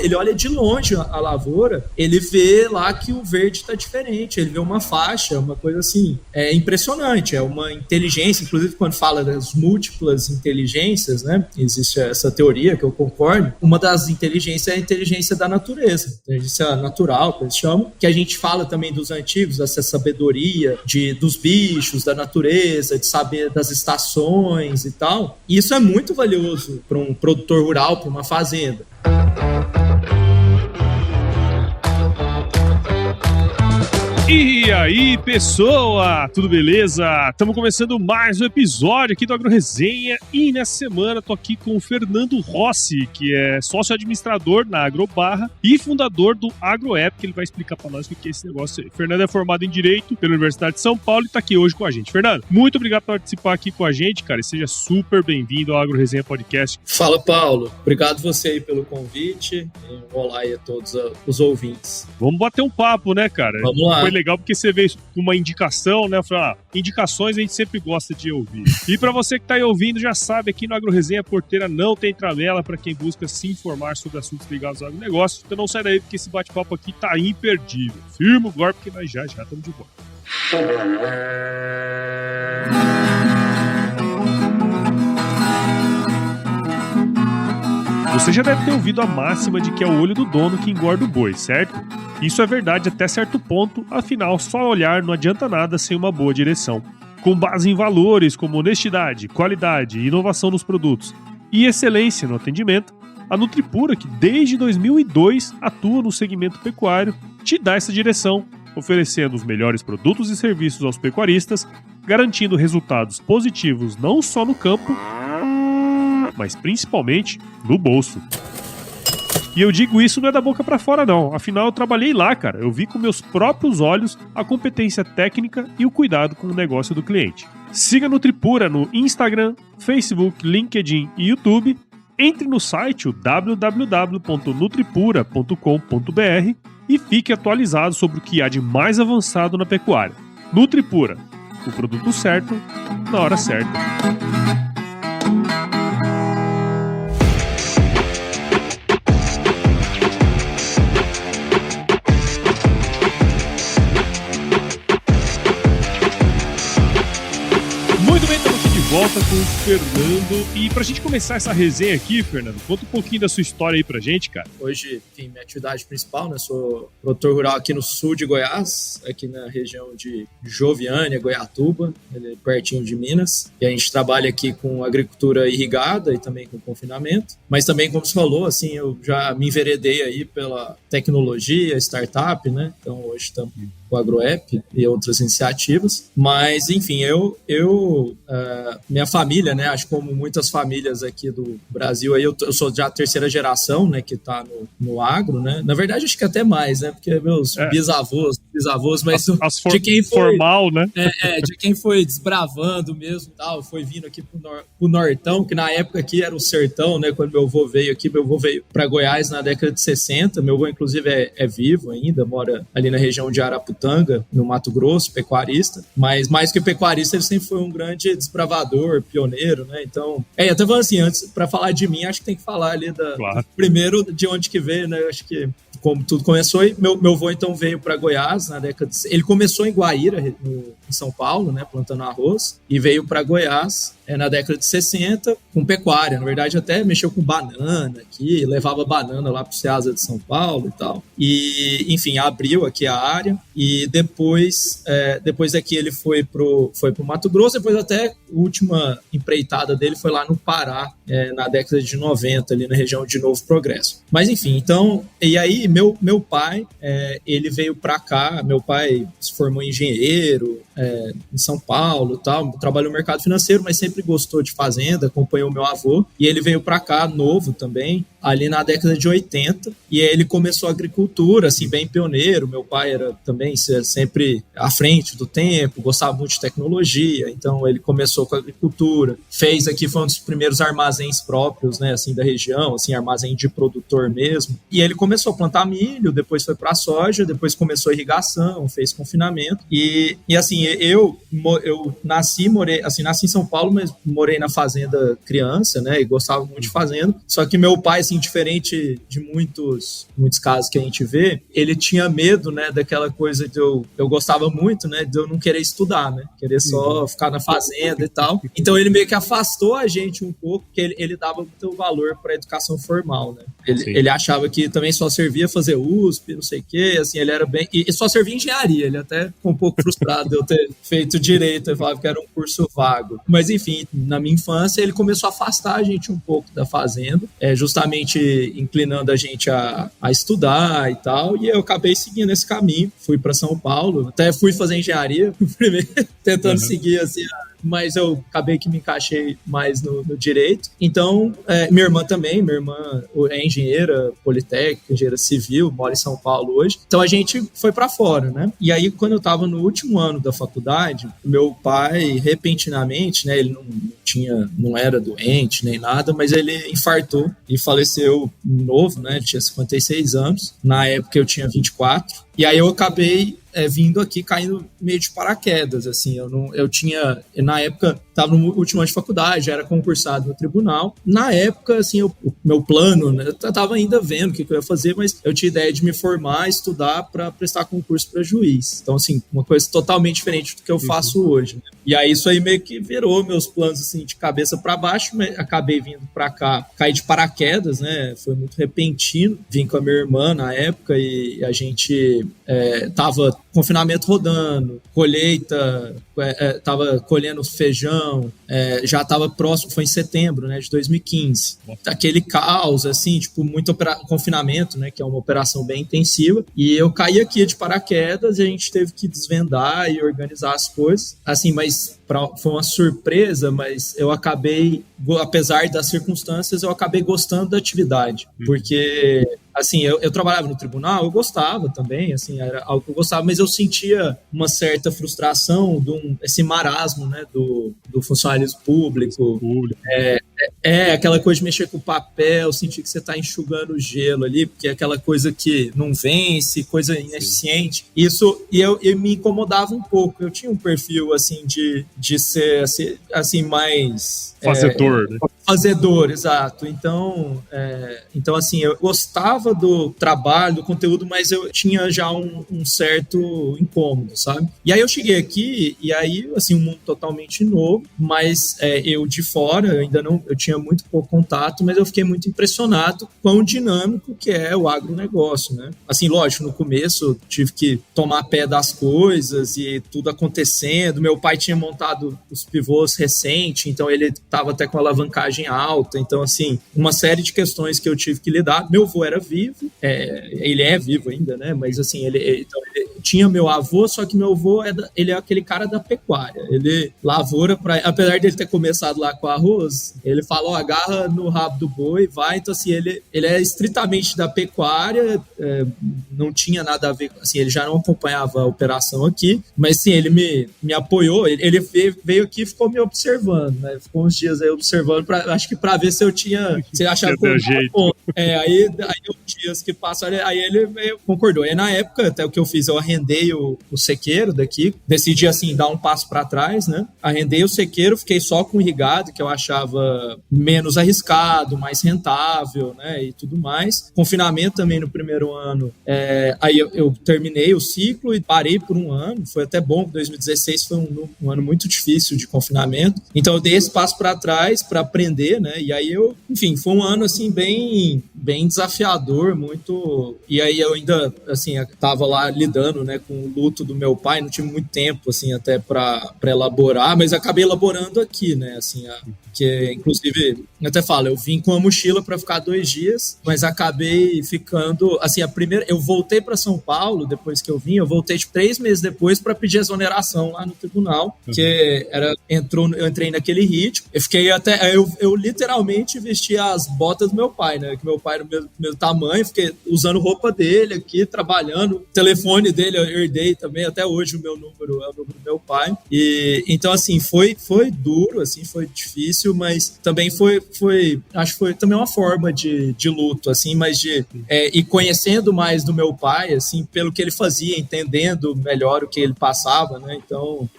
ele olha de longe a lavoura, ele vê lá que o verde está diferente, ele vê uma faixa, uma coisa assim, é impressionante, é uma inteligência, inclusive quando fala das múltiplas inteligências, né, existe essa teoria que eu concordo, uma das inteligências é a inteligência da natureza, inteligência natural, que eles chamam, que a gente fala também dos antigos, essa sabedoria dos bichos, da natureza, de saber das estações e tal, e isso é muito valioso para um produtor rural, para uma fazenda. E aí, pessoa, tudo beleza? Estamos começando mais um episódio aqui do AgroResenha e nessa semana tô aqui com o Fernando Rossi, que é sócio-administrador na Agrobarra e fundador do AgroApp, que ele vai explicar para nós o que é esse negócio aí. O Fernando é formado em Direito pela Universidade de São Paulo e tá aqui hoje com a gente. Fernando, muito obrigado por participar aqui com a gente, cara, e seja super bem-vindo ao AgroResenha Podcast. Fala, Paulo. Obrigado você aí pelo convite e um olá aí a todos os ouvintes. Vamos bater um papo, né, cara? Vamos lá. Foi legal porque você veio com uma indicação, né? Indicações a gente sempre gosta de ouvir. E para você que tá aí ouvindo, já sabe, aqui no AgroResenha Porteira não tem tramela para quem busca se informar sobre assuntos ligados ao agronegócio. Então não sai daí porque esse bate-papo aqui tá imperdível. Firma o golpe que nós já estamos de volta. Você já deve ter ouvido a máxima de que é o olho do dono que engorda o boi, certo? Isso é verdade até certo ponto, afinal, só olhar não adianta nada sem uma boa direção. Com base em valores como honestidade, qualidade, inovação nos produtos e excelência no atendimento, a Nutripura, que desde 2002 atua no segmento pecuário, te dá essa direção, oferecendo os melhores produtos e serviços aos pecuaristas, garantindo resultados positivos não só no campo, mas principalmente no bolso. E eu digo isso não é da boca pra fora não, afinal eu trabalhei lá, cara. Eu vi com meus próprios olhos a competência técnica e o cuidado com o negócio do cliente. Siga a Nutripura no Instagram, Facebook, LinkedIn e YouTube. Entre no site www.nutripura.com.br e fique atualizado sobre o que há de mais avançado na pecuária. Nutripura, o produto certo, na hora certa. Volta com o Fernando. E pra gente começar essa resenha aqui, Fernando, conta um pouquinho da sua história aí pra gente, cara. Hoje, enfim, minha atividade principal, né? Sou produtor rural aqui no sul de Goiás, aqui na região de Joviânia, Goiatuba, pertinho de Minas. E a gente trabalha aqui com agricultura irrigada e também com confinamento. Mas também, como você falou, assim, eu já me enveredei aí pela tecnologia, startup, né? Então hoje estamos o AgroApp e outras iniciativas, mas enfim, minha família, né, acho que como muitas famílias aqui do Brasil, aí eu sou já a terceira geração, né, que tá no agro, né, na verdade acho que até mais, né, porque meus bisavôs, mas de quem foi formal, né, de quem foi desbravando mesmo, tal, foi vindo aqui pro Nortão, que na época aqui era o sertão, né, quando meu avô veio para Goiás na década de 60, meu avô inclusive é vivo ainda, mora ali na região de Araputanga, no Mato Grosso, pecuarista, mas mais que pecuarista, ele sempre foi um grande desbravador, pioneiro, né? Então, até falando assim, antes, para falar de mim, acho que tem que falar ali primeiro de onde que veio, né? Eu acho que como tudo começou, e meu avô então veio para Goiás na década de... Ele começou em Guaíra, em São Paulo, né, plantando arroz, e veio para Goiás na década de 60 com pecuária. Na verdade, até mexeu com banana aqui, levava banana lá para o Ceasa de São Paulo e tal. E, enfim, abriu aqui a área e depois daqui ele foi pro Mato Grosso, depois até a última empreitada dele foi lá no Pará, na década de 90, ali na região de Novo Progresso. Mas, enfim, então... E aí, meu pai, ele veio para cá, meu pai se formou engenheiro em São Paulo, tal, trabalhou no mercado financeiro, mas sempre gostou de fazenda, acompanhou meu avô, e ele veio para cá novo também, ali na década de 80, e aí ele começou a agricultura, assim, bem pioneiro. Meu pai era também sempre à frente do tempo, gostava muito de tecnologia, então ele começou com a agricultura, fez aqui, foi um dos primeiros armazéns próprios, né, assim, da região, assim, armazém de produtor mesmo, e ele começou a plantar milho, depois foi para soja, depois começou a irrigação, fez confinamento, e assim, eu nasci em São Paulo, mas morei na fazenda criança, né, e gostava muito de fazenda, só que meu pai assim, diferente de muitos casos que a gente vê, ele tinha medo, né, daquela coisa de eu gostava muito, né, de eu não querer estudar, né, querer só ficar na fazenda e tal. Então ele meio que afastou a gente um pouco, porque ele dava muito valor para a educação formal, né. Ele achava que também só servia fazer USP, não sei o quê, assim, ele era bem... E só servia engenharia, ele até ficou um pouco frustrado de eu ter feito direito, ele falava que era um curso vago. Mas, enfim, na minha infância, ele começou a afastar a gente um pouco da fazenda, justamente inclinando a gente a estudar e tal, e eu acabei seguindo esse caminho, fui para São Paulo, até fui fazer engenharia primeiro, tentando seguir assim, mas eu acabei que me encaixei mais no direito. Então, minha irmã é engenheira politécnica, engenheira civil, mora em São Paulo hoje. Então, a gente foi para fora, né? E aí, quando eu estava no último ano da faculdade, meu pai, repentinamente, né, ele não era doente nem nada, mas ele infartou e faleceu novo, né? Ele tinha 56 anos. Na época, eu tinha 24. E aí, eu acabei vindo aqui caindo meio de paraquedas, assim, eu tinha, na época, estava no último ano de faculdade, já era concursado no tribunal. Na época, assim, o meu plano, né, eu estava ainda vendo o que eu ia fazer, mas eu tinha ideia de me formar, estudar para prestar concurso para juiz. Então, assim, uma coisa totalmente diferente do que eu faço hoje, né? E aí isso aí meio que virou meus planos, assim, de cabeça para baixo, mas acabei vindo para cá, caí de paraquedas, né, foi muito repentino, vim com a minha irmã na época e a gente tava confinamento rodando, colheita, tava colhendo feijão, já tava próximo, foi em setembro, né, de 2015. Aquele caos, assim, tipo, muito confinamento, né, que é uma operação bem intensiva, e eu caí aqui de paraquedas e a gente teve que desvendar e organizar as coisas, assim, mas foi uma surpresa, mas eu acabei, apesar das circunstâncias, eu acabei gostando da atividade, porque, assim, eu trabalhava no tribunal, eu gostava também, assim, era algo que eu gostava, mas eu sentia uma certa frustração esse marasmo, né, do funcionalismo público. Aquela coisa de mexer com o papel, sentir que você está enxugando o gelo ali, porque é aquela coisa que não vence, coisa ineficiente. Isso, e eu me incomodava um pouco. Eu tinha um perfil, assim, de ser, assim, mais... Fazedor, né? Fazedor, exato. Então, assim, eu gostava do trabalho, do conteúdo, mas eu tinha já um certo incômodo, sabe? E aí eu cheguei aqui, e aí, assim, um mundo totalmente novo, mas eu de fora, eu tinha muito pouco contato, mas eu fiquei muito impressionado com o dinâmico que é o agronegócio, né? Assim, lógico, no começo eu tive que tomar pé das coisas e tudo acontecendo. Meu pai tinha montado os pivôs recente, então ele estava até com alavancagem alta, então, assim, uma série de questões que eu tive que lidar. Meu avô era vivo, ele é vivo ainda, né? Mas, assim, ele tinha meu avô, só que meu avô, ele é aquele cara da pecuária. Ele lavoura, apesar dele ter começado lá com arroz, ele falou, agarra no rabo do boi, vai. Então, assim, ele é estritamente da pecuária, não tinha nada a ver, assim, ele já não acompanhava a operação aqui, mas, sim, ele me apoiou, ele veio aqui e ficou me observando, né? Ficou uns dias aí observando, acho que para ver se eu tinha, se ele achava que eu jeito. Aí dias que passaram, aí ele meio concordou. Aí, na época, até o que eu fiz, eu arrendei o sequeiro daqui, decidi, assim, dar um passo para trás, né? Arrendei o sequeiro, fiquei só com o irrigado, que eu achava menos arriscado, mais rentável, né? E tudo mais. Confinamento também no primeiro ano. Aí eu terminei o ciclo e parei por um ano. Foi até bom, 2016 foi um ano muito difícil de confinamento. Então, eu dei esse passo para trás para aprender, né? E aí enfim, foi um ano, assim, bem desafiador, muito... E aí eu ainda, assim, tava lá lidando, né, com o luto do meu pai, não tive muito tempo, assim, até para elaborar, mas acabei elaborando aqui, né, assim, que inclusive, eu até falo, eu vim com a mochila para ficar 2 dias, mas acabei ficando, assim, eu voltei para São Paulo, depois que eu voltei, tipo, 3 meses depois para pedir exoneração lá no tribunal, que eu entrei naquele ritmo, eu fiquei até, eu literalmente vesti as botas do meu pai, né, que meu pai era do mesmo tamanho, fiquei usando roupa dele aqui, trabalhando, o telefone dele eu herdei também, até hoje o meu número é o número do meu pai, e então, assim, foi duro, assim, foi difícil, mas também acho que foi também uma forma de luto, assim, mas e conhecendo mais do meu pai, assim, pelo que ele fazia, entendendo melhor o que ele passava, né, então,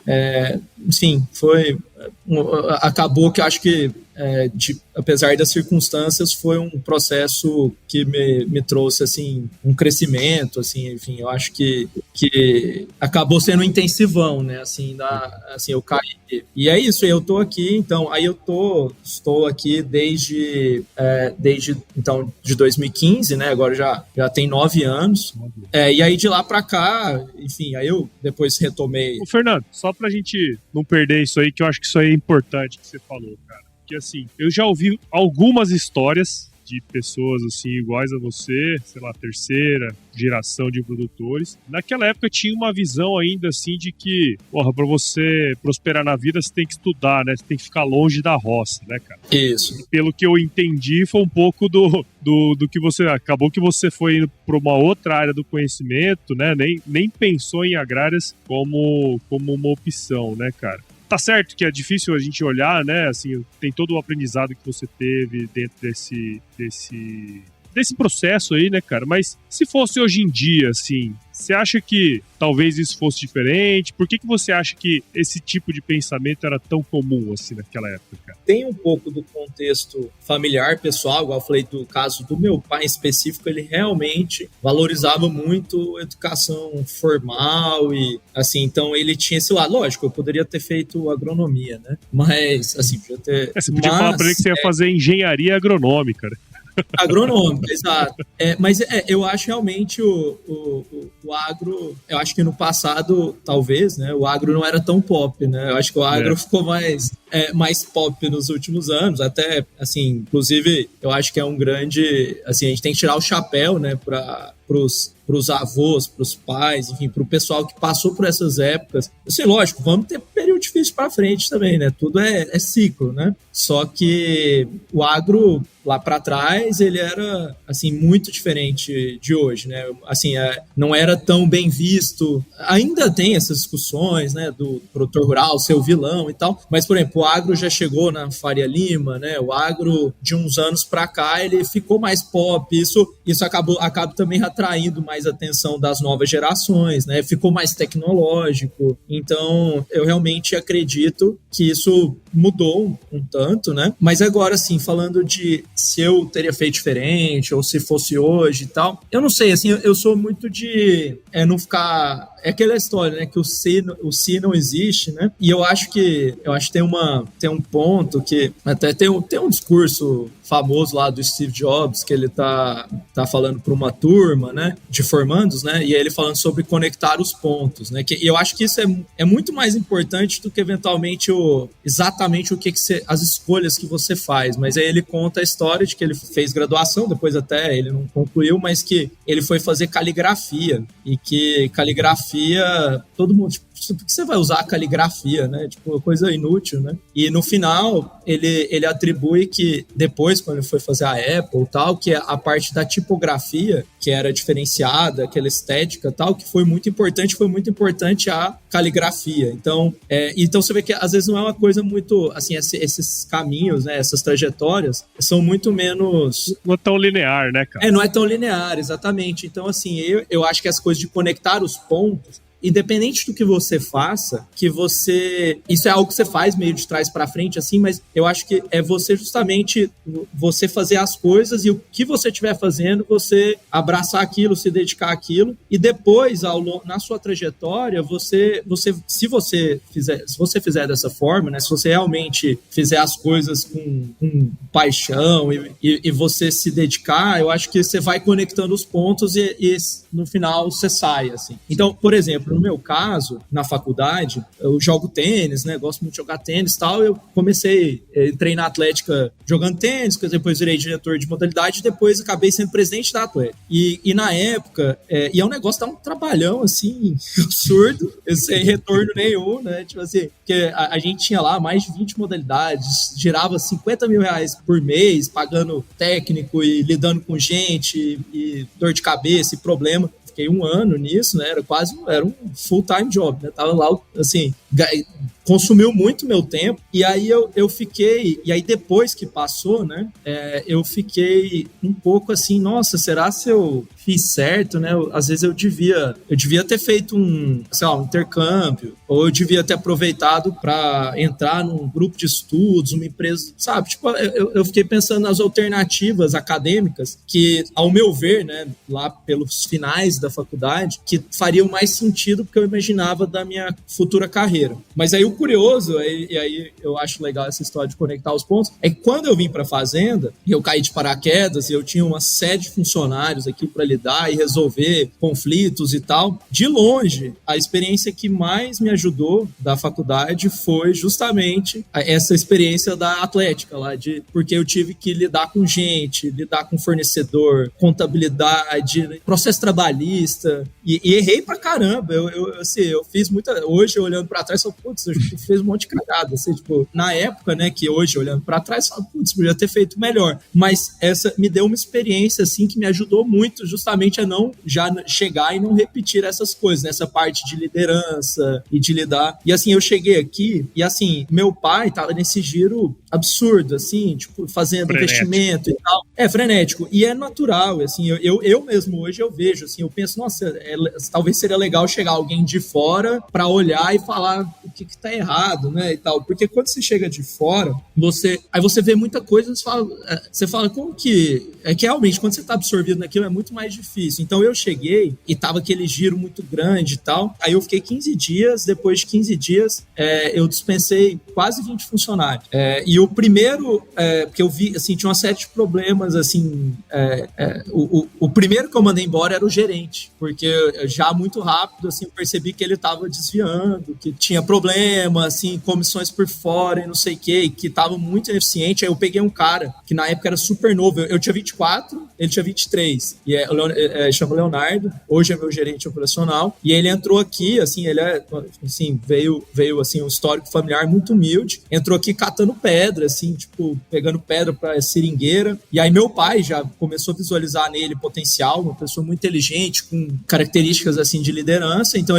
enfim, acabou que eu acho que apesar das circunstâncias, foi um processo que me trouxe, assim, um crescimento, assim, enfim, eu acho que acabou sendo um intensivão, né, assim, assim, eu caí. E é isso, eu tô aqui, então, aí estou aqui desde então, de 2015, né, agora já tem 9 anos, e aí de lá pra cá, enfim, aí eu depois retomei. Ô, Fernando, só pra gente não perder isso aí, que eu acho que isso aí é importante que você falou, cara, porque assim, eu já ouvi algumas histórias de pessoas assim iguais a você, sei lá, terceira geração de produtores. Naquela época tinha uma visão ainda assim de que, porra, pra você prosperar na vida você tem que estudar, né? Você tem que ficar longe da roça, né, cara? Isso. E pelo que eu entendi, foi um pouco do que você... Acabou que você foi indo pra uma outra área do conhecimento, né? Nem pensou em agrárias como uma opção, né, cara? Tá certo que é difícil a gente olhar, né? Assim, tem todo o aprendizado que você teve dentro desse processo aí, né, cara? Mas se fosse hoje em dia, assim, você acha que talvez isso fosse diferente? Por que você acha que esse tipo de pensamento era tão comum, assim, naquela época, cara? Tem um pouco do contexto familiar, pessoal, igual eu falei do caso do meu pai em específico, ele realmente valorizava muito a educação formal e, assim, então ele tinha esse lado. Lógico, eu poderia ter feito agronomia, né? Mas, assim, podia ter... Você podia falar pra ele que você ia fazer engenharia agronômica, né? Agronômica, exato. Mas eu acho realmente o agro, eu acho que no passado, talvez, né, o agro não era tão pop, né? Eu acho que o agro ficou mais pop nos últimos anos, até, assim, inclusive, eu acho que é um grande, assim, a gente tem que tirar o chapéu, né, para os avós, para os pais, enfim, para o pessoal que passou por essas épocas. Assim, lógico, vamos ter período difícil para frente também, né? Tudo é ciclo, né? Só que o agro lá para trás ele era assim muito diferente de hoje, né? Assim, não era tão bem visto. Ainda tem essas discussões, né? Do produtor rural ser o vilão e tal. Mas, por exemplo, o agro já chegou na Faria Lima, né? O agro de uns anos para cá ele ficou mais pop. Isso acaba também atraindo mais atenção das novas gerações, né? Ficou mais tecnológico. Então, eu realmente acredito que isso mudou um tanto, né? Mas agora, assim, falando de se eu teria feito diferente ou se fosse hoje e tal, eu não sei, assim, eu sou muito de não ficar... É aquela história, né? Que o se não existe, né? E eu acho que tem um ponto que até tem um discurso famoso lá do Steve Jobs, que ele tá falando para uma turma, né, de formandos, né, e aí ele falando sobre conectar os pontos, né, e eu acho que isso é muito mais importante do que eventualmente exatamente o que as escolhas que você faz, mas aí ele conta a história de que ele fez graduação, depois até ele não concluiu, mas que ele foi fazer caligrafia, e que caligrafia, todo mundo, tipo, por que você vai usar a caligrafia, né? Tipo, coisa inútil, né? E no final, ele atribui que depois, quando ele foi fazer a Apple e tal, que a parte da tipografia, que era diferenciada, aquela estética e tal, que foi muito importante a caligrafia. Então você vê que às vezes não é uma coisa muito, assim, esses caminhos, né? Essas trajetórias são muito menos... Não é tão linear, né, cara? Não é tão linear, exatamente. Então, assim, eu acho que as coisas de conectar os pontos, independente do que você faça, isso é algo que você faz meio de trás para frente, assim, mas eu acho que é você fazer as coisas e o que você estiver fazendo, você abraçar aquilo, se dedicar àquilo, e depois, na sua trajetória, se você fizer dessa forma, né, se você realmente fizer as coisas com paixão e você se dedicar, eu acho que você vai conectando os pontos e no final você sai, assim. Então, por exemplo, no meu caso, na faculdade, eu jogo tênis, né? Gosto muito de jogar tênis e tal. Eu entrei na Atlética jogando tênis, depois virei diretor de modalidade e depois acabei sendo presidente da Atlética. E na época, e é um negócio, tá um trabalhão, assim, absurdo, sem retorno nenhum, né? Tipo assim, porque a gente tinha lá mais de 20 modalidades, girava 50 mil reais por mês, pagando técnico e lidando com gente e dor de cabeça e problema. Fiquei um ano nisso, né? Era um full-time job, né? Tava lá, assim, consumiu muito meu tempo, e aí eu fiquei, e aí depois que passou, né, eu fiquei um pouco assim, nossa, será se eu fiz certo, né? Às vezes eu devia ter feito um intercâmbio, ou eu devia ter aproveitado para entrar num grupo de estudos, uma empresa, sabe? Tipo, eu fiquei pensando nas alternativas acadêmicas que, ao meu ver, né, lá pelos finais da faculdade, que fariam mais sentido porque eu imaginava da minha futura carreira. Mas aí o curioso, e aí eu acho legal essa história de conectar os pontos, é que quando eu vim para a Fazenda, e eu caí de paraquedas, e eu tinha uma série de funcionários aqui para lidar e resolver conflitos e tal, de longe, a experiência que mais me ajudou da faculdade foi justamente essa experiência da Atlética lá, porque eu tive que lidar com gente, lidar com fornecedor, contabilidade, processo trabalhista, e errei pra caramba. Eu fiz muita... Hoje, olhando pra trás, eu falo, putz, eu fiz um monte de cagada. Assim, tipo, na época, né, que hoje, olhando pra trás, eu falo, putz, podia ter feito melhor. Mas essa me deu uma experiência, assim, que me ajudou muito justamente a não já chegar e não repetir essas coisas, nessa parte de liderança e de lidar. E, assim, eu cheguei aqui e, assim, meu pai tava nesse giro absurdo, assim, tipo, fazendo frenético. Investimento e tal. Frenético. E é natural, assim, eu mesmo hoje eu vejo, assim, eu penso, nossa, talvez seria legal chegar alguém de fora para olhar e falar o que tá errado, né, e tal. Porque quando você chega de fora, aí você vê muita coisa, você fala como que... É que realmente, quando você tá absorvido naquilo, é muito mais difícil. Então eu cheguei e tava aquele giro muito grande e tal. Aí eu fiquei 15 dias, depois de 15 dias, eu dispensei quase 20 funcionários. E o primeiro, porque eu vi, assim, tinha uma série de problemas, assim, o primeiro que eu mandei embora era o gerente, porque já muito rápido, assim, eu percebi que ele estava desviando, que tinha problema, assim, comissões por fora e não sei o que estava muito ineficiente. Aí eu peguei um cara que na época era super novo, eu tinha 24, ele tinha 23, e chama Leonardo, hoje é meu gerente operacional, e ele entrou aqui, assim, ele assim, veio assim, um histórico familiar muito humilde, entrou aqui catando pedra, assim, tipo, pegando pedra para seringueira, e aí meu pai já começou a visualizar nele potencial, uma pessoa muito inteligente, com características, assim, de liderança. Então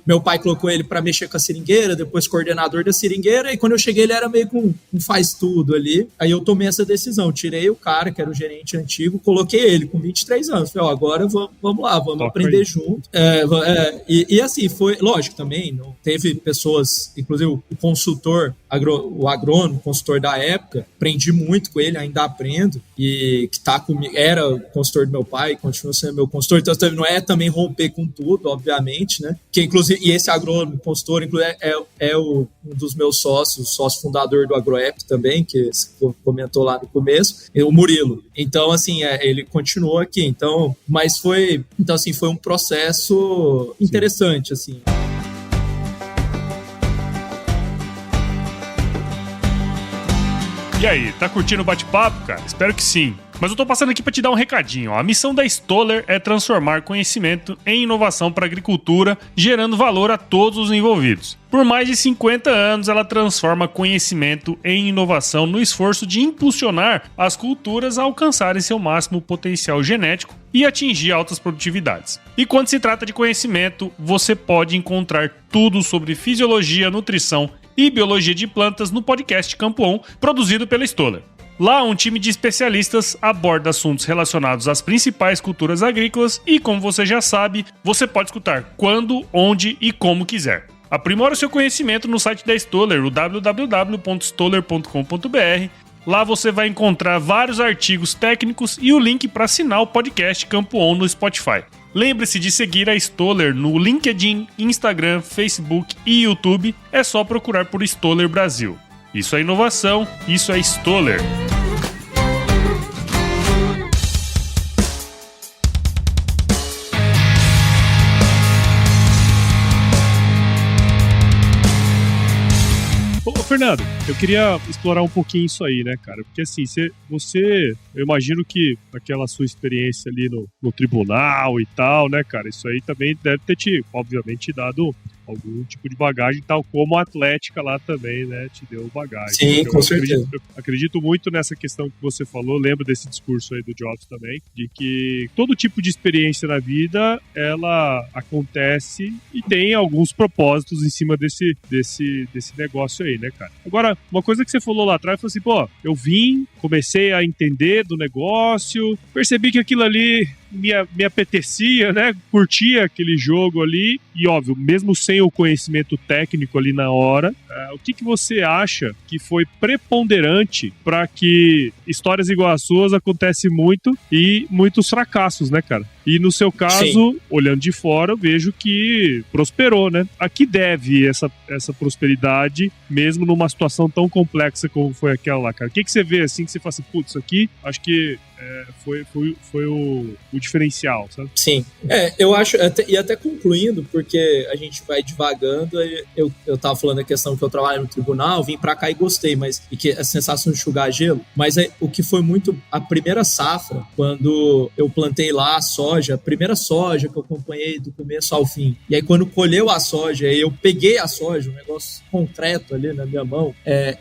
meu pai colocou ele para mexer com a seringueira, depois coordenador da seringueira, e quando eu cheguei ele era meio com um faz tudo ali. Aí eu tomei essa decisão, tirei o cara que era o gerente antigo, coloquei ele com 23 anos, falei, agora vamos lá, vamos aprender aí junto. E assim, foi, lógico também, não teve pessoas, inclusive o consultor, o agrônomo, consultor da época, aprendi muito com ele, ainda aprendo, e que tá comigo, era o consultor do meu pai, continua sendo meu consultor, então não é também romper com tudo, obviamente, né, que inclusive, e esse agrônomo, consultor, inclusive, um dos meus sócio fundador do AgroApp também, que você comentou lá no começo, o Murilo. Então, assim, ele continuou aqui, então foi um processo interessante, assim. E aí, tá curtindo o bate-papo, cara? Espero que sim. Mas eu tô passando aqui para te dar um recadinho. A missão da Stoller é transformar conhecimento em inovação para a agricultura, gerando valor a todos os envolvidos. Por mais de 50 anos, ela transforma conhecimento em inovação no esforço de impulsionar as culturas a alcançarem seu máximo potencial genético e atingir altas produtividades. E quando se trata de conhecimento, você pode encontrar tudo sobre fisiologia, nutrição e biologia de plantas no podcast Campo On, produzido pela Stoller. Lá, um time de especialistas aborda assuntos relacionados às principais culturas agrícolas e, como você já sabe, você pode escutar quando, onde e como quiser. Aprimora o seu conhecimento no site da Stoller, o www.stoller.com.br. Lá você vai encontrar vários artigos técnicos e o link para assinar o podcast Campo On no Spotify. Lembre-se de seguir a Stoller no LinkedIn, Instagram, Facebook e YouTube. É só procurar por Stoller Brasil. Isso é inovação, isso é Stoller. Ô, Fernando, eu queria explorar um pouquinho isso aí, né, cara? Porque assim, eu imagino que aquela sua experiência ali no tribunal e tal, né, cara? Isso aí também deve ter obviamente, dado algum tipo de bagagem, tal como a Atlética lá também, né, te deu bagagem. Sim, com certeza. Acredito muito nessa questão que você falou, lembro desse discurso aí do Jobs também, de que todo tipo de experiência na vida, ela acontece e tem alguns propósitos em cima desse negócio aí, né, cara? Agora, uma coisa que você falou lá atrás, foi assim, pô, eu comecei a entender do negócio, percebi que aquilo ali me apetecia, né? Curtia aquele jogo ali e, óbvio, mesmo sem o conhecimento técnico ali na hora, o que você acha que foi preponderante para que histórias igual as suas acontecem muito e muitos fracassos, né, cara? E no seu caso, sim, olhando de fora, eu vejo que prosperou, né? A que deve essa prosperidade, mesmo numa situação tão complexa como foi aquela lá, cara? O que você vê assim, que você fala assim, putz, isso aqui, acho que foi o diferencial, sabe? Sim. Eu acho, e até concluindo, porque a gente vai divagando, eu tava falando a questão que eu trabalho no tribunal, vim pra cá e gostei, e que a sensação de enxugar gelo, mas o que foi muito, a primeira safra, quando eu plantei lá a soja, a primeira soja que eu acompanhei do começo ao fim, e aí quando colheu a soja, eu peguei a soja, um negócio concreto ali na minha mão,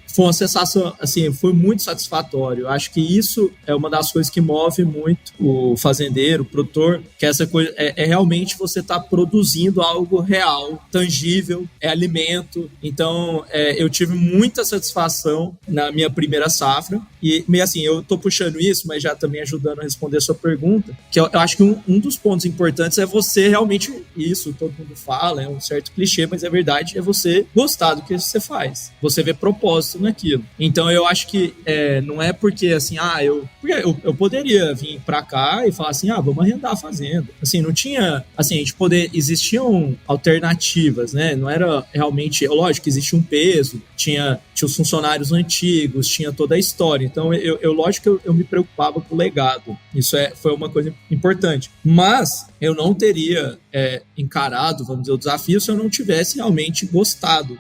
foi uma sensação, assim, foi muito satisfatório. Eu acho que isso é uma das coisas que move muito o fazendeiro, o produtor, que essa coisa é realmente você estar produzindo algo real, tangível, é alimento. Então, eu tive muita satisfação na minha primeira safra. E, meio assim, eu tô puxando isso, mas já também ajudando a responder a sua pergunta, que eu acho que um dos pontos importantes é você realmente, isso todo mundo fala, é um certo clichê, mas é verdade, é você gostar do que você faz. Você vê propósito naquilo. Então, eu acho que não é porque, assim, eu poderia vir pra cá e falar assim, vamos arrendar a fazenda. Assim, não tinha, assim, existiam alternativas, né? Não era realmente, lógico que existia um peso, tinha os funcionários antigos, tinha toda a história. Então, lógico que eu me preocupava com o legado. Isso foi uma coisa importante. Mas eu não teria encarado, vamos dizer, o desafio se eu não tivesse realmente gostado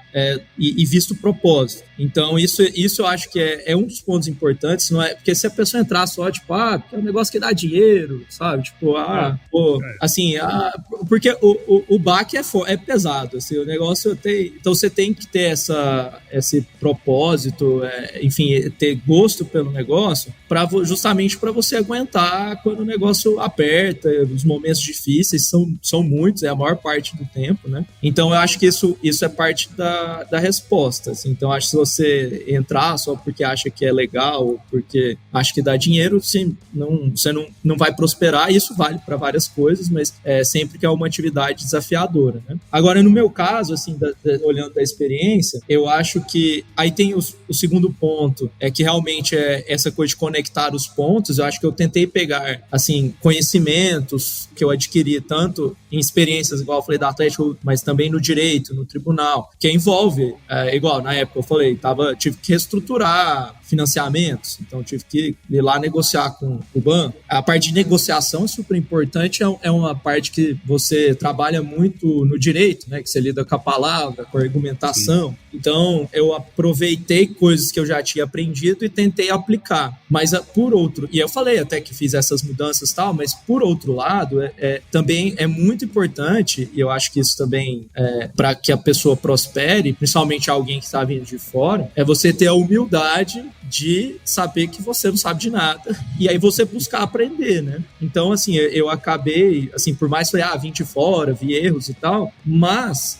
e visto o propósito. Então, isso eu acho que é um dos pontos importantes, não é? Porque se a pessoa entrar só, tipo, porque é um negócio que dá dinheiro, sabe? Tipo, assim, porque o baque é pesado, assim, o negócio tem... Então, você tem que ter esse propósito, enfim, ter gosto pelo negócio, justamente para você aguentar quando o negócio aperta, os momentos difíceis são muitos, é a maior parte do tempo, né? Então, eu acho que isso é parte da resposta, assim. Então, acho que se você entrar só porque acha que é legal, ou porque acha que dá dinheiro, sim, você não vai prosperar. Isso vale para várias coisas, mas sempre que é uma atividade desafiadora, né? Agora, no meu caso, assim, olhando da experiência, eu acho que aí tem o segundo ponto, que realmente é essa coisa de conectar os pontos. Eu acho que eu tentei pegar, assim, conhecimentos que eu adquiri tanto em experiências, igual eu falei da Atlético, mas também no direito, no tribunal, que envolve, igual na época eu falei, tive que reestruturar financiamentos, então tive que ir lá negociar com o banco. A parte de negociação é super importante, é uma parte que você trabalha muito no direito, né, que você lida com a palavra, com a argumentação. Sim. Então, eu aproveitei coisas que eu já tinha aprendido e tentei aplicar. Mas, por outro... E eu falei até que fiz essas mudanças e tal, mas, por outro lado, também é muito importante, e eu acho que isso também, para que a pessoa prospere, principalmente alguém que está vindo de fora, é você ter a humildade de saber que você não sabe de nada e aí você buscar aprender, né? Então, assim, eu acabei, assim, por mais que eu vim de fora, vi erros e tal, mas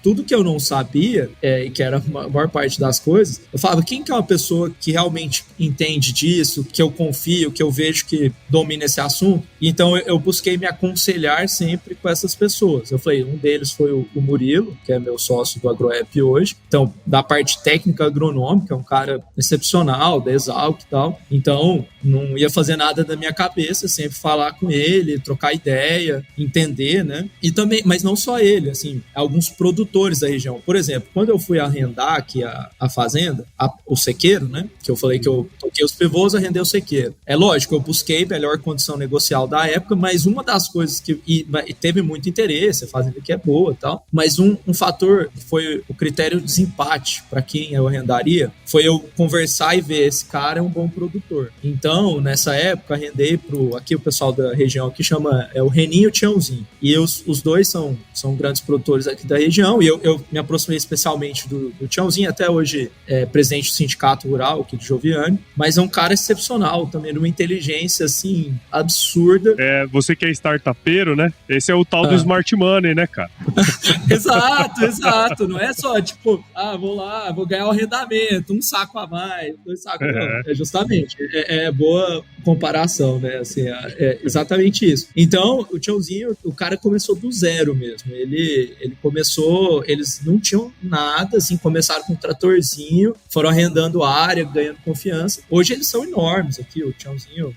tudo que eu não sabia, e que era a maior parte das coisas, eu falava, quem que é uma pessoa que realmente entende disso, que eu confio, que eu vejo que domina esse assunto? Então, eu busquei me aconselhar sempre com essas pessoas. Eu falei, um deles foi o Murilo, que é meu sócio do AgroApp hoje. Então, da parte técnica agronômica, é um cara excepcional, da Exalc e tal. Então, não ia fazer nada da minha cabeça, sempre falar com ele, trocar ideia, entender, né? E também, mas não só ele, assim, alguns produtores da região. Por exemplo, quando eu fui arrendar aqui a fazenda, o sequeiro, né? Que eu falei que eu toquei os pivôs, a render o sequeiro. É lógico, eu busquei melhor condição negocial da época, mas uma das coisas que e teve muito interesse, a fazenda que é boa e tal, mas um fator que foi o critério de desempate para quem eu arrendaria, foi eu conversar e ver, esse cara é um bom produtor. Então, nessa época, arrendei aqui o pessoal da região que chama o Reninho e o Tiãozinho. E os dois são grandes produtores aqui da região, e eu me aproximei especialmente do Tiãozinho, até hoje é presidente do sindicato rural aqui de Joviane, mas é um cara excepcional também, numa inteligência, assim, absurda. Você que é startupeiro, né? Esse é o tal do Smart Money, né, cara? Exato. Não é só, tipo, vou ganhar o arrendamento, um saco a mais, 2 sacos. Não, é justamente, é boa comparação, né? Assim, é exatamente isso. Então, o Tiãozinho, o cara começou do zero mesmo. Ele começou, eles não tinham nada, assim, começaram com um tratorzinho, foram arrendando área, ganhando confiança. Hoje eles são enormes aqui, o Tiãozinho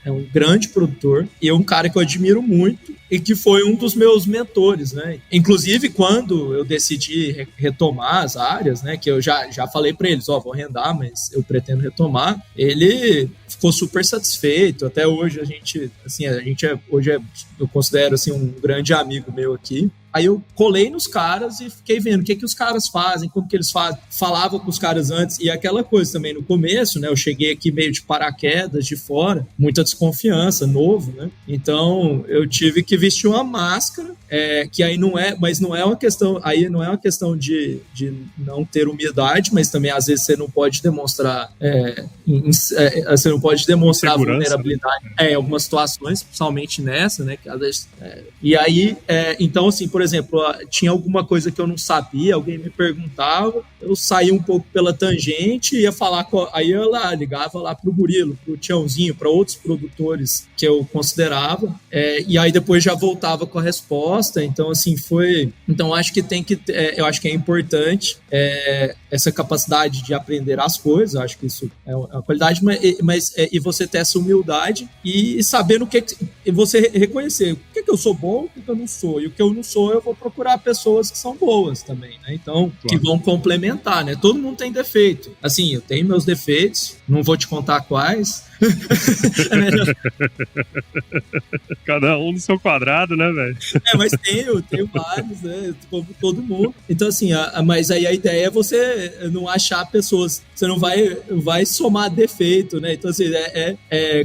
é um grande produtor e é um cara que eu admiro muito e que foi um dos meus mentores, né? Inclusive, quando eu decidi retomar as áreas, né, que eu já falei para eles, vou arrendar, mas eu pretendo retomar, ele ficou super satisfeito. Até hoje eu considero assim um grande amigo meu aqui. Aí eu colei nos caras e fiquei vendo o que os caras fazem, como que eles fazem. Falava com os caras antes, e aquela coisa também no começo, né? Eu cheguei aqui meio de paraquedas, de fora, muita desconfiança, novo, né? Então eu tive que vestir uma máscara, que aí não é uma questão de não ter humildade, mas também às vezes você não pode demonstrar vulnerabilidade, né? Em algumas situações, principalmente nessa, né? Que às vezes, e aí, então assim, por exemplo, tinha alguma coisa que eu não sabia, alguém me perguntava, eu saía um pouco pela tangente e ia falar aí eu ligava lá pro Murilo, pro Tiãozinho, para outros produtores que eu considerava, e aí depois já voltava com a resposta. Então assim, então acho que eu acho que é importante essa capacidade de aprender as coisas. Eu acho que isso é uma qualidade, mas e você ter essa humildade e saber no que você reconhecer o que eu sou bom, o que eu não sou, e o que eu não sou eu vou procurar pessoas que são boas também, né? Então, que vão complementar, né? Todo mundo tem defeito. Assim, eu tenho meus defeitos, não vou te contar quais. Cada um no seu quadrado, né, velho? Mas tenho vários, né? Como todo mundo. Então, assim, mas aí a ideia é você não achar pessoas, você não vai somar defeito, né? Então, assim,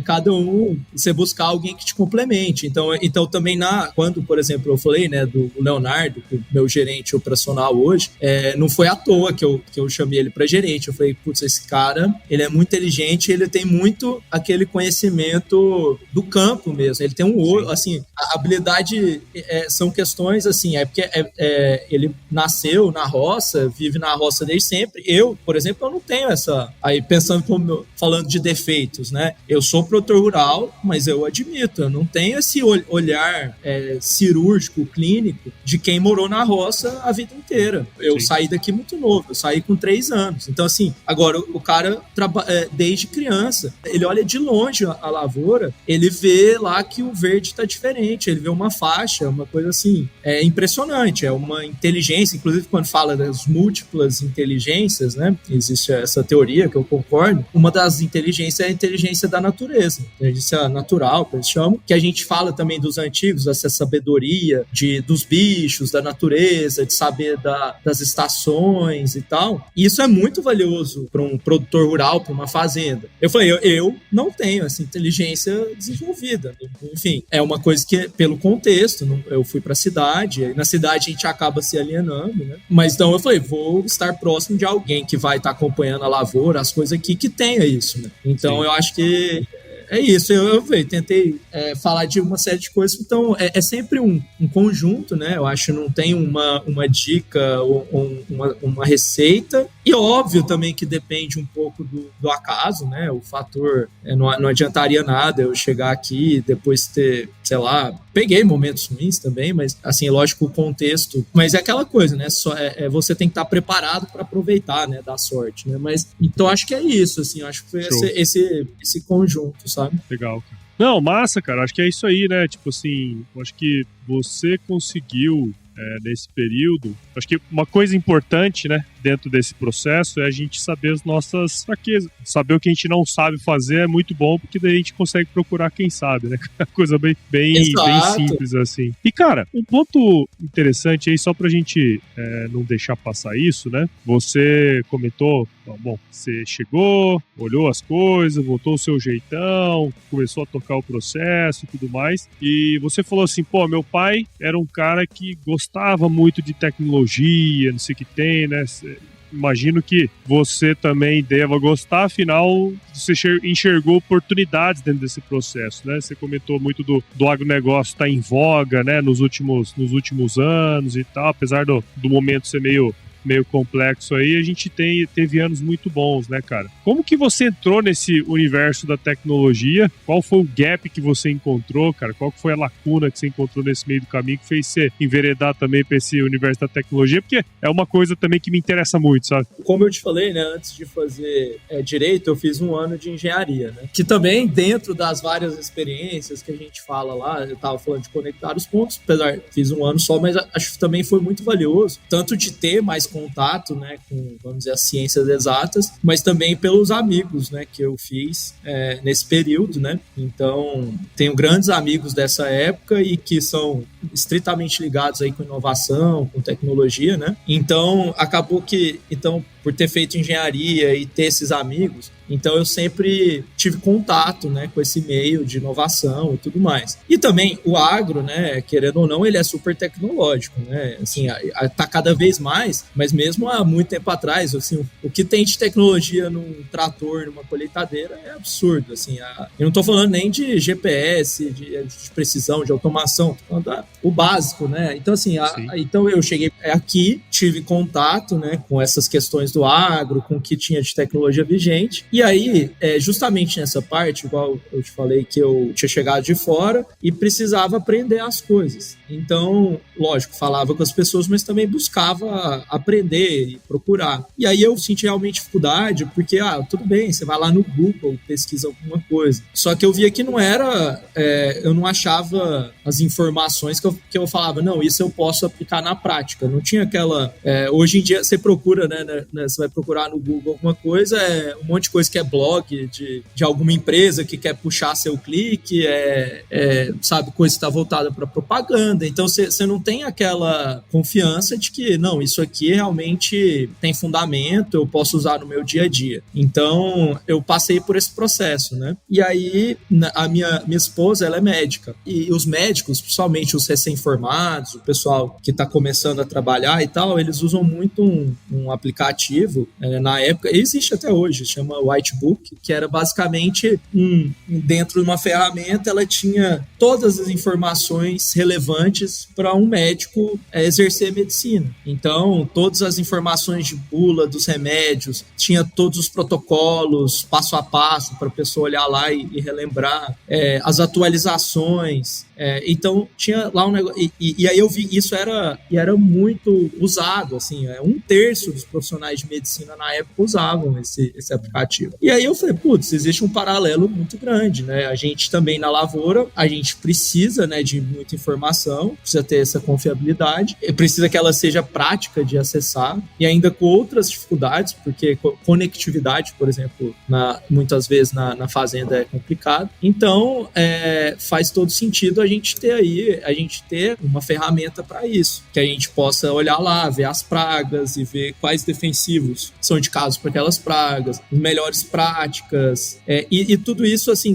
cada um, você buscar alguém que te complemente. Então também quando, por exemplo, eu falei, né, do Leonardo, que é o meu gerente operacional hoje, não foi à toa que eu chamei ele para gerente. Eu falei, putz, esse cara, ele é muito inteligente, ele tem muito aquele conhecimento do campo mesmo. Ele tem assim, a habilidade são questões assim, porque ele nasceu na roça, vive na roça desde sempre. Eu, por exemplo, eu não tenho essa, aí falando de defeitos, né? Eu sou produtor rural, mas eu admito, eu não tenho esse olhar cirúrgico, clínico, de quem morou na roça a vida inteira. Eu saí daqui muito novo, eu saí com 3 anos. Então, assim, agora o cara desde criança, ele olha de longe a lavoura, ele vê lá que o verde está diferente, ele vê uma faixa, uma coisa assim, impressionante, é uma inteligência. Inclusive quando fala das múltiplas inteligências, né, existe essa teoria que eu concordo, uma das inteligências é a inteligência da natureza, inteligência natural, que eles chamam, que a gente fala também dos antigos, dessa sabedoria dos bichos, da natureza, de saber das estações e tal. E isso é muito valioso para um produtor rural, para uma fazenda. Eu falei, eu não tenho essa inteligência desenvolvida. Enfim, é uma coisa que, pelo contexto, eu fui para a cidade, e na cidade a gente acaba se alienando, né? Mas então eu falei, vou estar próximo de alguém que vai estar acompanhando a lavoura, as coisas aqui, que tenha isso, né? Então eu acho que é isso, eu tentei falar de uma série de coisas. Então é sempre um conjunto, né? Eu acho que não tem uma dica ou uma receita. E óbvio também que depende um pouco do acaso, né? O fator, não adiantaria nada eu chegar aqui e depois ter, sei lá, peguei momentos ruins também, mas assim, lógico, o contexto, mas é aquela coisa, né? Você tem que estar preparado para aproveitar, né? Da sorte, né? Mas então acho que é isso, assim, acho que foi esse conjunto, sabe? Legal, cara. Não, massa, cara, acho que é isso aí, né? Tipo assim, acho que você conseguiu nesse período, acho que uma coisa importante, né, dentro desse processo é a gente saber as nossas fraquezas. Saber o que a gente não sabe fazer é muito bom, porque daí a gente consegue procurar quem sabe, né? Coisa bem simples assim. E, cara, um ponto interessante aí, só pra gente não deixar passar isso, né? Você comentou, bom, você chegou, olhou as coisas, botou o seu jeitão, começou a tocar o processo e tudo mais, e você falou assim, pô, meu pai era um cara que gostava muito de tecnologia, não sei o que tem, né? Imagino que você também deva gostar, afinal, você enxergou oportunidades dentro desse processo, né? Você comentou muito do agronegócio estar em voga, né, nos últimos anos e tal, apesar do momento ser meio complexo aí, a gente teve anos muito bons, né, cara? Como que você entrou nesse universo da tecnologia? Qual foi o gap que você encontrou, cara? Qual foi a lacuna que você encontrou nesse meio do caminho que fez você enveredar também para esse universo da tecnologia? Porque é uma coisa também que me interessa muito, sabe? Como eu te falei, né, antes de fazer direito, eu fiz 1 ano de engenharia, né? Que também, dentro das várias experiências que a gente fala lá, eu tava falando de conectar os pontos, apesar de fiz 1 ano só, mas acho que também foi muito valioso, tanto de ter mais contato, né, com, vamos dizer, as ciências exatas, mas também pelos amigos, né, que eu fiz nesse período, né. Então, tenho grandes amigos dessa época e que são estritamente ligados aí com inovação, com tecnologia, né. Então, acabou que, por ter feito engenharia e ter esses amigos, então eu sempre tive contato, né, com esse meio de inovação e tudo mais. E também o agro, né, querendo ou não, ele é super tecnológico, né, assim, tá cada vez mais, mas mesmo há muito tempo atrás, assim, o que tem de tecnologia num trator, numa colheitadeira é absurdo, assim, eu não tô falando nem de GPS, de precisão, de automação, tô falando o básico, né, então assim, então eu cheguei aqui, tive contato, né, com essas questões do agro, com o que tinha de tecnologia vigente, e aí, justamente nessa parte, igual eu te falei que eu tinha chegado de fora e precisava aprender as coisas. Então, lógico, falava com as pessoas, mas também buscava aprender e procurar. E aí eu senti realmente dificuldade, porque, tudo bem, você vai lá no Google, pesquisa alguma coisa. Só que eu via que não era, eu não achava as informações que eu falava, não, isso eu posso aplicar na prática. Não tinha aquela... hoje em dia, você procura, né, você vai procurar no Google alguma coisa, um monte de coisa que é blog de alguma empresa que quer puxar seu clique, sabe, coisa que está voltada para propaganda. Então, você não tem aquela confiança de que, não, isso aqui realmente tem fundamento, eu posso usar no meu dia a dia. Então, eu passei por esse processo, né? E aí, a minha esposa, ela é médica. E os médicos, principalmente os recém-formados, o pessoal que está começando a trabalhar e tal, eles usam muito um aplicativo, na época, existe até hoje, chama Whitebook, que era basicamente dentro de uma ferramenta, ela tinha todas as informações relevantes para um médico exercer medicina. Então, todas as informações de bula dos remédios, tinha todos os protocolos, passo a passo, para a pessoa olhar lá e relembrar, as atualizações. Então, tinha lá um negócio... E aí eu vi, isso era muito usado, assim, 1/3 dos profissionais de medicina na época usavam esse aplicativo. E aí eu falei, putz, existe um paralelo muito grande, né? A gente também na lavoura, a gente precisa, né, de muita informação, precisa ter essa confiabilidade, precisa que ela seja prática de acessar, e ainda com outras dificuldades, porque conectividade, por exemplo, muitas vezes na fazenda é complicado. Então, faz todo sentido a gente ter uma ferramenta para isso, que a gente possa olhar lá, ver as pragas e ver quais defensivos são indicados para aquelas pragas, as melhores práticas, e tudo isso assim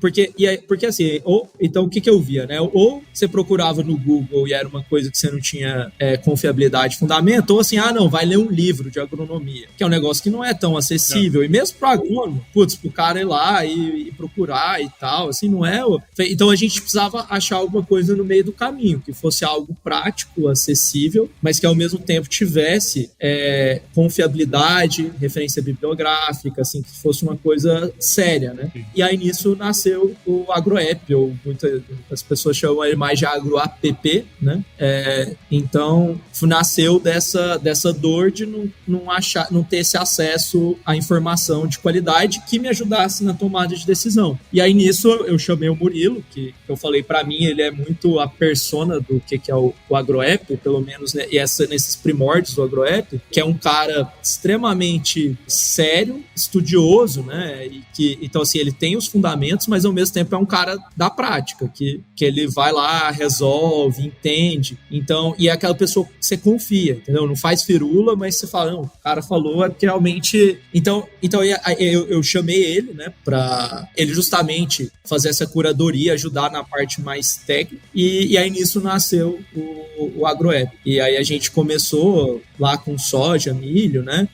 porque assim, então o que eu via, né? Ou você procurava no Google e era uma coisa que você não tinha confiabilidade, fundamento, ou assim, não, vai ler um livro de agronomia, que é um negócio que não é tão acessível, e mesmo para agrônomo, pro cara ir lá e procurar e tal, assim, não é... Então a gente precisava achar alguma coisa no meio do caminho, que fosse algo prático, acessível, mas que ao mesmo tempo tivesse confiabilidade, referência bibliográfica, assim, que fosse uma coisa séria, né? E aí nisso nasceu o AgroApp, ou muitas pessoas chamam ele mais de AgroApp, né? Então nasceu dessa dor de não ter esse acesso à informação de qualidade que me ajudasse na tomada de decisão. E aí nisso eu chamei o Murilo, que eu falei para mim ele é muito a persona do que é o AgroApp, pelo menos, né, e nesses primórdios do AgroApp, que é um cara extremamente sério, estudioso, né, então assim, ele tem os fundamentos, mas ao mesmo tempo é um cara da prática, que ele vai lá, resolve, entende, então, e é aquela pessoa que você confia, entendeu? Não faz firula, mas você fala, não, o cara falou é porque realmente, então eu chamei ele, né, pra ele justamente fazer essa curadoria, ajudar na parte mais técnica, e aí nisso nasceu o AgroApp. E aí a gente começou lá com soja, milho, né?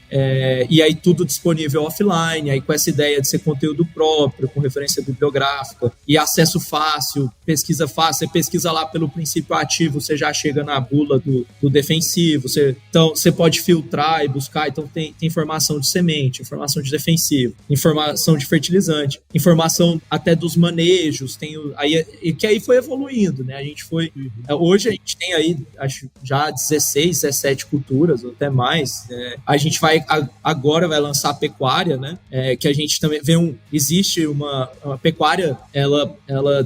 E aí tudo disponível offline, aí com essa ideia de ser conteúdo próprio, com referência bibliográfica, e acesso fácil, pesquisa fácil, você pesquisa lá pelo princípio ativo, você já chega na bula do defensivo, então você pode filtrar e buscar, então tem informação de semente, informação de defensivo, informação de fertilizante, informação até dos manejos, que aí foi evoluindo, né? A gente foi... Hoje a gente tem aí, acho, já 16, 17 culturas, ou até mais. A gente agora vai lançar a pecuária, né? Que a gente também vê existe uma pecuária, ela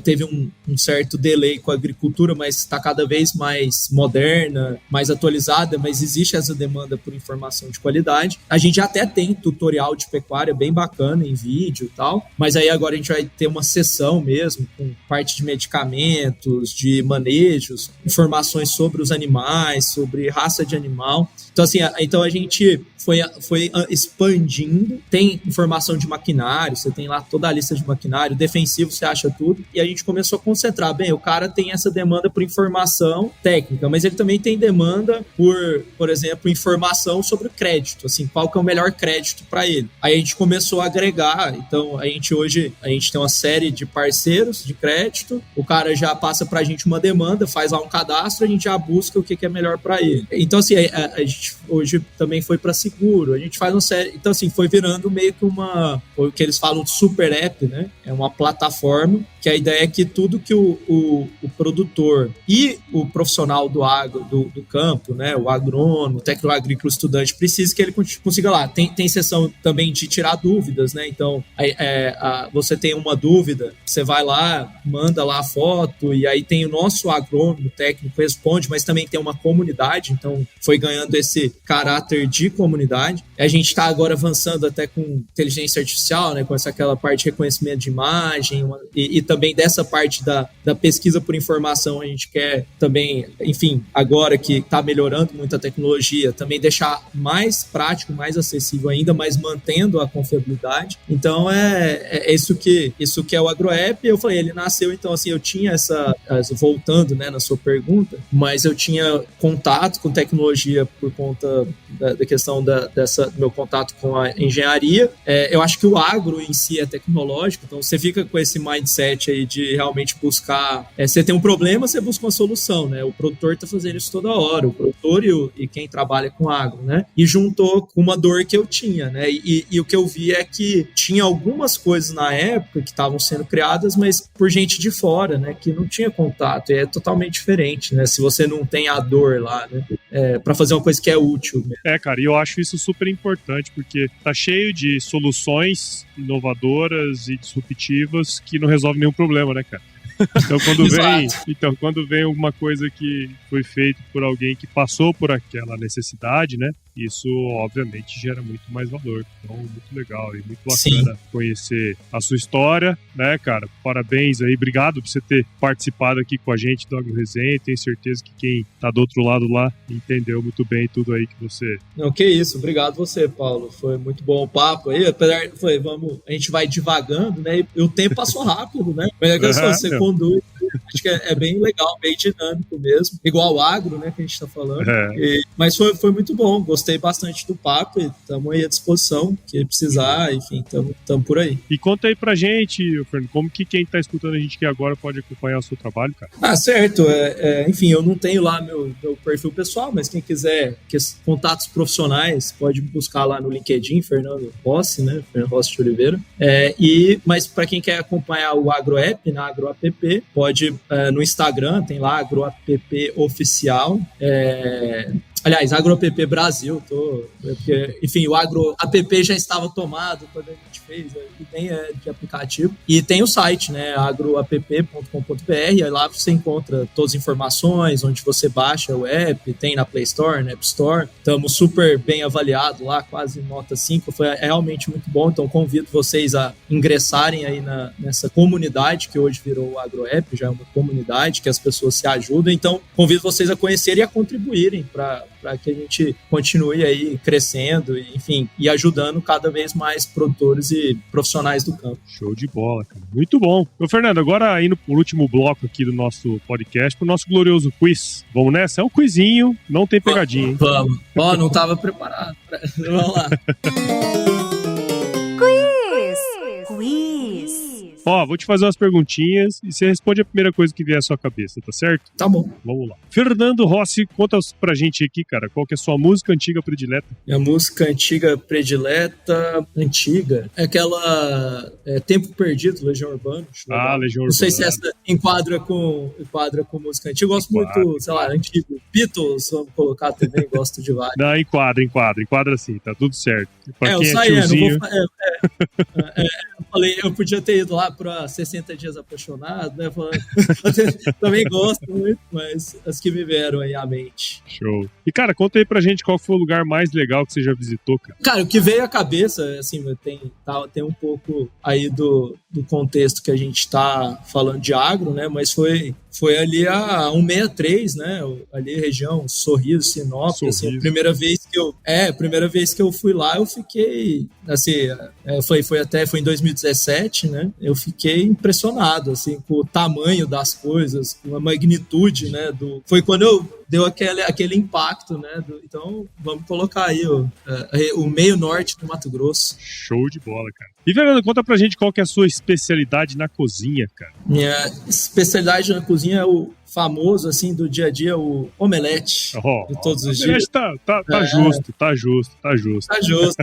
teve um certo delay com a agricultura, mas está cada vez mais moderna, mais atualizada, mas existe essa demanda por informação de qualidade. A gente até tem tutorial de pecuária bem bacana em vídeo e tal, mas aí agora a gente vai ter uma sessão mesmo, com parte de medicamentos, de manejos, informações sobre os animais, sobre raça de animal. Então, assim, a gente foi expandindo. Tem informação de maquinário, você tem lá toda a lista de maquinário, defensivo, você acha tudo. E a gente começou a concentrar. Bem, o cara tem essa demanda por informação técnica, mas ele também tem demanda por exemplo, informação sobre crédito, assim, qual que é o melhor crédito para ele. Aí a gente começou a agregar. Então, hoje a gente tem uma série de parceiros de crédito, o cara já passa pra gente uma demanda, faz lá um cadastro, a gente já busca o que é melhor para ele. Então, assim, a gente hoje também foi para seguro, a gente faz uma série... Então, assim, foi virando meio que o que eles falam de super app, né? É uma plataforma que a ideia é que tudo que o produtor e o profissional do agro, do campo, né? O agrônomo, o técnico agrícola, estudante, precisa que ele consiga lá. Tem sessão também de tirar dúvidas, né? Então, você tem uma dúvida, você vai lá, manda lá a foto, e aí tem o nosso agrônomo, técnico, responde, mas também tem uma comunidade, então foi ganhando esse caráter de comunidade. A gente está agora avançando até com inteligência artificial, né? Com aquela parte de reconhecimento de imagem, e também dessa parte da pesquisa por informação, a gente quer também, enfim, agora que está melhorando muito a tecnologia, também deixar mais prático, mais acessível ainda, mas mantendo a confiabilidade. Então, isso que é o AgroApp. Eu falei, ele nasceu, então, assim, eu tinha voltando, né, na sua pergunta, mas eu tinha contato com tecnologia por conta da questão do meu contato com a engenharia. Eu acho que o agro em si é tecnológico, então você fica com esse mindset aí de realmente buscar... você tem um problema, você busca uma solução, né? O produtor está fazendo isso toda hora, o produtor e quem trabalha com agro, né? E juntou com uma dor que eu tinha, né? E o que eu vi é que tinha algumas coisas na época que estavam sendo criadas, mas por gente de fora, né? Que não tinha contato, e é totalmente diferente, né? Se você não tem a dor lá, né? Para fazer uma coisa que é útil mesmo. Cara, e eu acho isso super importante, porque tá cheio de soluções inovadoras e disruptivas que não resolvem nenhum problema, né, cara? Então, quando vem alguma coisa que foi feita por alguém que passou por aquela necessidade, né? Isso, obviamente, gera muito mais valor. Então, muito legal e muito bacana conhecer a sua história, né, cara? Parabéns aí, obrigado por você ter participado aqui com a gente do AgroResenha. Tenho certeza que quem tá do outro lado lá entendeu muito bem tudo aí que você... Não, que isso, obrigado você, Paulo. Foi muito bom o papo aí. Apesar, a gente vai divagando, né? E o tempo passou rápido, né? Mas é que você conduz. Acho que é bem legal, bem dinâmico mesmo. Igual o agro, né, que a gente tá falando. Mas foi muito bom, gostei bastante do papo e estamos aí à disposição, que precisar, enfim, estamos por aí. E conta aí pra gente, Fernando, como que quem tá escutando a gente aqui agora pode acompanhar o seu trabalho, cara? Certo. Enfim, eu não tenho lá meu perfil pessoal, mas quem quiser contatos profissionais, pode buscar lá no LinkedIn, Fernando Rossi, né, Fernando Rossi de Oliveira. Mas para quem quer acompanhar o AgroApp, na AgroApp, pode no Instagram, tem lá AgroApp Oficial. Aliás, AgroApp Brasil, porque, enfim, o AgroApp já estava tomado quando a gente fez, e nem é de aplicativo. E tem o site, né, agroapp.com.br, aí lá você encontra todas as informações, onde você baixa o app, tem na Play Store, na App Store. Estamos super bem avaliados lá, quase nota 5, é realmente muito bom, então convido vocês a ingressarem aí nessa comunidade que hoje virou o AgroApp, já é uma comunidade que as pessoas se ajudam, então convido vocês a conhecerem e a contribuírem para que a gente continue aí crescendo, enfim, e ajudando cada vez mais produtores e profissionais do campo. Show de bola, cara. Muito bom. Ô, Fernando, agora indo pro último bloco aqui do nosso podcast, pro nosso glorioso quiz. Vamos nessa? É um quizinho, não tem pegadinha, hein? Vamos. Ó, não tava preparado. Vamos lá. Quiz. Ó, vou te fazer umas perguntinhas e você responde a primeira coisa que vier à sua cabeça, tá certo? Tá bom. Vamos lá. Fernando Rossi, conta pra gente aqui, cara, qual que é a sua música antiga predileta? Minha música antiga predileta, é aquela Tempo Perdido, Legião Urbana. Legião Urbana. Não sei se essa enquadra com música antiga. Eu gosto muito, sei lá, antigo. Beatles, vamos colocar também, gosto de vários. Não, enquadra sim, tá tudo certo. Pra eu quem saí, tiozinho... eu falei, eu podia ter ido lá pra 60 Dias Apaixonado, né? Também gosto muito, mas as que me vieram aí à mente. Show. E, cara, conta aí pra gente qual foi o lugar mais legal que você já visitou, cara. Cara, o que veio à cabeça, assim, tem um pouco aí do contexto que a gente tá falando de agro, né? Mas foi ali a 163, né? Ali região Sorriso, Sinop. Sorriso. Assim, a primeira vez que eu fui lá, eu fiquei, assim, foi em 2017, né? Eu fiquei impressionado, assim, com o tamanho das coisas, com a magnitude, né? Foi quando deu aquele impacto, né? Então, vamos colocar aí o meio norte do Mato Grosso. Show de bola, cara. E, Fernando, conta pra gente qual que é a sua especialidade na cozinha, cara. Minha especialidade na cozinha é o famoso, assim, do dia a dia, o omelete de todos os dias. Justo. Tá justo.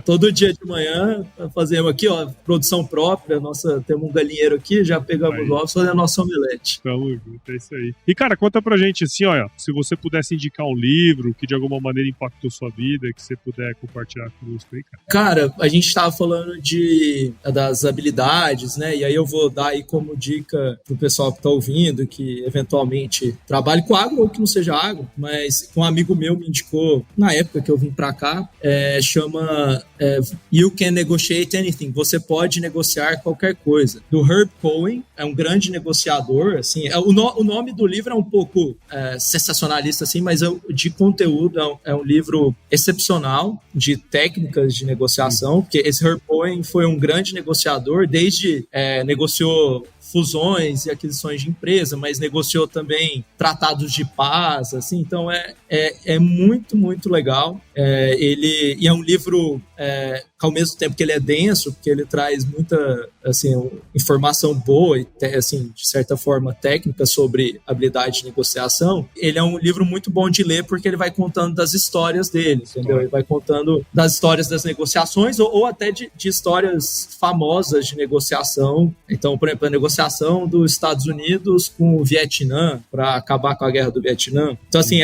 Todo dia de manhã fazemos aqui, ó, produção própria, temos um galinheiro aqui, já pegamos os ovos, fazendo a nossa omelete. Tamo junto, é isso aí. E, cara, conta pra gente, assim, ó, se você pudesse indicar um livro que de alguma maneira impactou sua vida, que você puder compartilhar conosco aí, cara. Cara, a gente tava falando das habilidades, né, e aí eu vou dar aí como dica pro pessoal que tá ouvindo, que eventualmente trabalhe com agro ou que não seja agro, mas um amigo meu me indicou, na época que eu vim pra cá, chama You Can Negotiate Anything, você pode negociar qualquer coisa, do Herb Cohen, é um grande negociador, assim, o nome do livro é um pouco sensacionalista, assim, mas de conteúdo é um livro excepcional de técnicas de negociação, porque esse Herb Cohen foi um grande negociador, desde negociou fusões e aquisições de empresa, mas negociou também tratados de paz, assim, então é muito, muito legal. E é um livro ao mesmo tempo que ele é denso, porque ele traz muita, assim, informação boa e, assim, de certa forma técnica sobre habilidade de negociação. Ele é um livro muito bom de ler porque ele vai contando das histórias dele, entendeu? Ele vai contando das histórias das negociações ou até de histórias famosas de negociação. Então, por exemplo, a negociação dos Estados Unidos com o Vietnã para acabar com a guerra do Vietnã. Então, assim,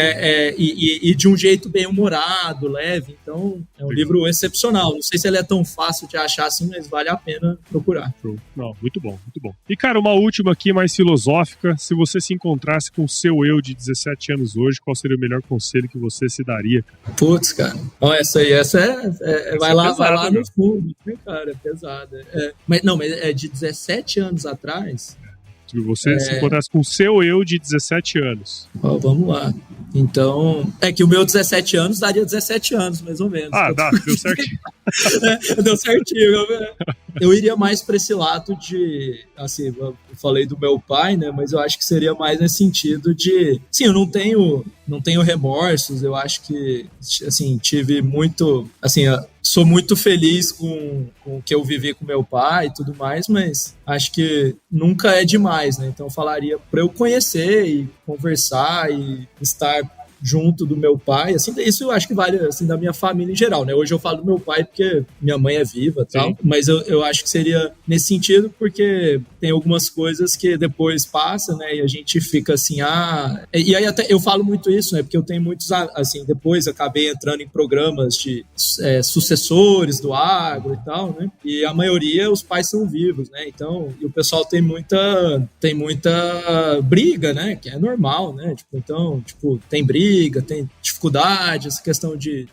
e de um jeito bem humorado, leve. Então, é um livro excepcional. Não sei se ele é tão fácil de achar assim, mas vale a pena procurar. Não, muito bom, muito bom. E, cara, uma última aqui, mais filosófica. Se você se encontrasse com o seu eu de 17 anos hoje, qual seria o melhor conselho que você se daria? Putz, cara. Ó, essa vai lá no fundo, né, cara? É pesada. Mas é de 17 anos atrás. Se você se encontrasse com o seu eu de 17 anos. Ó, vamos lá. Então, que o meu 17 anos daria 17 anos, mais ou menos. Deu certinho. Deu certinho. Eu iria mais para esse lado de, assim, eu falei do meu pai, né, mas eu acho que seria mais nesse sentido de, sim, eu não tenho remorsos, eu acho que, assim, tive muito, assim, sou muito feliz com o que eu vivi com meu pai e tudo mais, mas acho que nunca é demais, né? Então eu falaria para eu conhecer e conversar e estar junto do meu pai, assim, isso eu acho que vale, assim, da minha família em geral, né? Hoje eu falo do meu pai porque minha mãe é viva e tal, mas eu acho que seria nesse sentido, porque tem algumas coisas que depois passa, né? E a gente fica assim, e aí até eu falo muito isso, né? Porque eu tenho muitos, assim, depois acabei entrando em programas de sucessores do agro e tal, né? E a maioria, os pais são vivos, né? Então, e o pessoal tem muita briga, né? Que é normal, né? Então, tem briga, tem dificuldade, essa questão de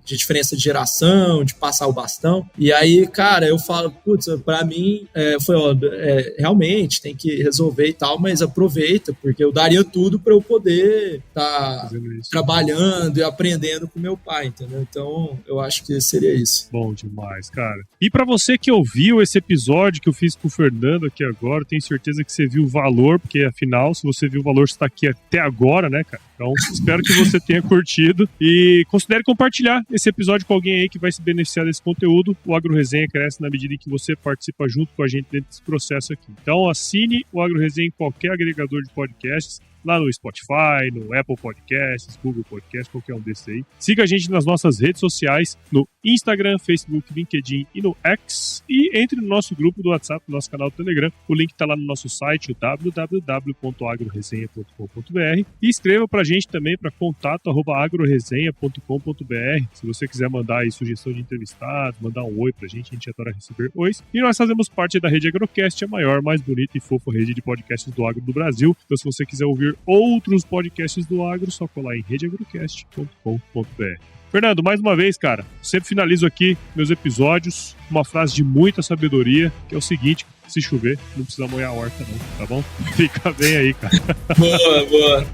diferença de geração, de passar o bastão. E aí, cara, eu falo, putz, pra mim, foi óbvio, realmente tem que resolver e tal, mas aproveita, porque eu daria tudo pra eu poder estar trabalhando e aprendendo com meu pai, entendeu? Então, eu acho que seria isso. Bom demais, cara. E pra você que ouviu esse episódio que eu fiz com o Fernando aqui agora, tenho certeza que você viu o valor, porque afinal, se você viu o valor, você tá aqui até agora, né, cara? Então, espero que você tenha curtido e considere compartilhar esse episódio com alguém aí que vai se beneficiar desse conteúdo. O Agro Resenha cresce na medida em que você participa junto com a gente dentro desse processo aqui. Então, assine o Agro Resenha em qualquer agregador de podcasts, lá no Spotify, no Apple Podcasts, Google Podcasts, qualquer um desses aí. Siga a gente nas nossas redes sociais, no Instagram, Facebook, LinkedIn e no X. E entre no nosso grupo do WhatsApp, no nosso canal do Telegram. O link está lá no nosso site, www.agroresenha.com.br. E escreva pra gente também para contato@agroresenha.com.br. Se você quiser mandar aí sugestão de entrevistado, mandar um oi pra gente, a gente adora receber ois. E nós fazemos parte da Rede Agrocast, a maior, mais bonita e fofa rede de podcasts do agro do Brasil. Então, se você quiser ouvir outros podcasts do agro, só colar em redeagrocast.com.br. Fernando, mais uma vez, cara, sempre finalizo aqui meus episódios com uma frase de muita sabedoria, que é o seguinte: se chover, não precisa molhar a horta não, tá bom? Fica bem aí, cara. Boa.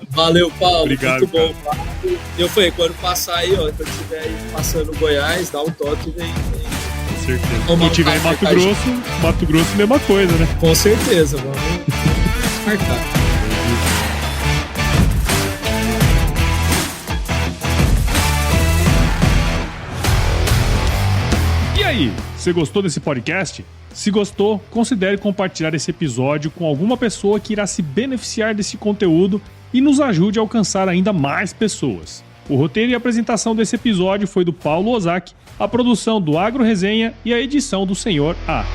Valeu, Paulo. Obrigado, muito bom. Eu falei, quando passar aí, ó, quando estiver aí passando Goiás, dá um toque e vem. Com certeza. Quando tiver em Mato Grosso, mesma coisa, né? Com certeza, vamos marcar. E aí, você gostou desse podcast? Se gostou, considere compartilhar esse episódio com alguma pessoa que irá se beneficiar desse conteúdo e nos ajude a alcançar ainda mais pessoas. O roteiro e a apresentação desse episódio foi do Paulo Ozaki, a produção do Agro Resenha e a edição do Senhor A.